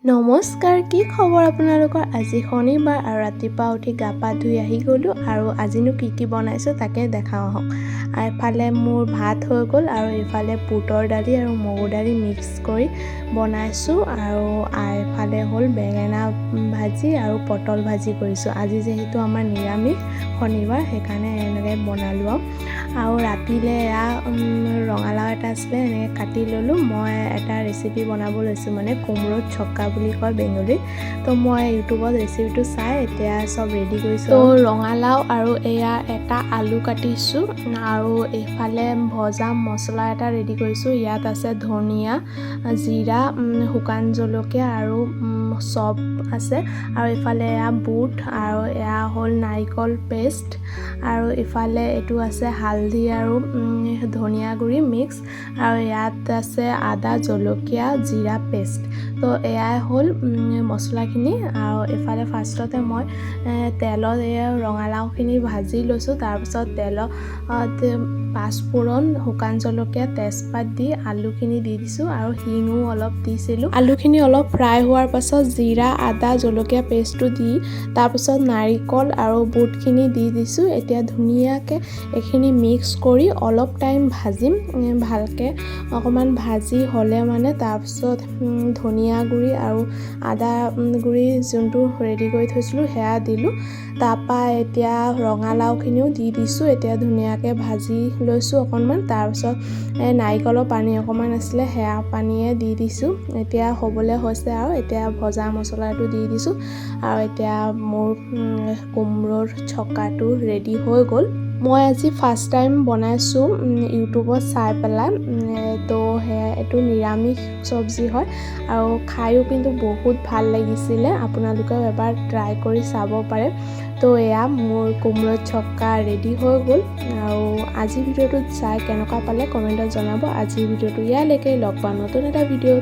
নমস্কাৰ, কি খবৰ আপোনালোকৰ? আজি শনিবাৰ আৰু ৰাতিপুৱা উঠি গা পা ধুই আহি গ'লোঁ আৰু আজিনো কি বনাইছোঁ তাকে দেখাওঁ আহক। আৰু এফালে মোৰ ভাত হৈ গ'ল আৰু এইফালে বুটৰ দালি আৰু মগুৰ দালি মিক্স কৰি বনাইছোঁ আৰু এফালে হ'ল বেঙেনা ভাজি আৰু পটল ভাজি কৰিছোঁ। আজি যিহেতু আমাৰ নিৰামিষ শনিবাৰ সেইকাৰণে এনেকৈ বনালোঁ আৰু ৰাতিলৈ এয়া ৰঙালাও এটা আছিলে এনেকৈ কাটি ল'লোঁ। মই এটা ৰেচিপি বনাব লৈছোঁ, মানে কোমোৰত ছক্কা বুলি কয় বেংগলীত। তো মই ইউটিউবত ৰেচিপিটো চাই এতিয়া চব ৰেডি কৰিছোঁ। তো ৰঙালাও আৰু এয়া এটা আলু কাটিছোঁ আৰু এইফালে ভজা মছলা এটা ৰেডি কৰিছোঁ। ইয়াত আছে ধনিয়া, জিৰা, শুকান জলকীয়া আৰু চপ আছে আৰু এইফালে এয়া বুট আৰু এয়া হ'ল নাৰিকল পেষ্ট আৰু ইফালে এইটো আছে হালধি আৰু ধনিয়া গুড়ি মিক্স আৰু ইয়াত আছে আদা, জলকীয়া, জিৰা পেষ্ট। তো এয়াই হ'ল মছলাখিনি আৰু এইফালে ফাৰ্ষ্টতে মই তেলত এয়া ৰঙালাওখিনি ভাজি লৈছোঁ। তাৰপিছত তেলত পাঁচফোৰণ, শুকান জলকীয়া, তেজপাত দি আলুখিনি দি দিছোঁ আৰু শিঙো অলপ দিছিলোঁ। আলুখিনি অলপ ফ্ৰাই হোৱাৰ পাছত জিৰা, আদা, জলকীয়া পেষ্টটো দি তাৰপিছত নাৰিকল আৰু বুটখিনি দি দিছোঁ। এতিয়া ধুনীয়াকৈ এইখিনি মিক্স কৰি অলপ টাইম ভাজিম ভালকৈ। অকণমান ভাজি হ'লে মানে তাৰপিছত ধনিয়া গুড়ি আৰু আদা গুড়ি যোনটো ৰেডি কৰি থৈছিলোঁ সেয়া দিলোঁ। তাৰপৰা এতিয়া ৰঙালাওখিনিও দি দিছোঁ। এতিয়া ধুনীয়াকৈ ভাজি লৈছোঁ অকণমান। তাৰপিছত নাৰিকলৰ পানী অকণমান আছিলে সেয়া পানীয়ে দি দিছোঁ। এতিয়া হ'বলৈ হৈছে আৰু এতিয়া ভজা মছলাটো দি দিছোঁ আৰু এতিয়া মোৰ কোমোৰৰ ছক্কাটো ৰেডি হৈ গ'ল। মই আজি ফাৰ্ষ্ট টাইম বনাইছোঁ ইউটিউবত চাই পেলাই। তো সেয়া এইটো নিৰামিষ চব্জি হয় আৰু খায়ো কিন্তু বহুত ভাল লাগিছিলে। আপোনালোকেও এবাৰ ট্ৰাই কৰি চাব পাৰে। তো এয়া মোৰ কোমোৰৰ ছক্কা ৰেডি হৈ গ'ল আৰু আজিৰ ভিডিঅ'টো চাই কেনেকুৱা পালে কমেণ্টত জনাব। আজিৰ ভিডিঅ'টো ইয়ালৈকে, লগ পাম নতুন এটা ভিডিঅ'ত।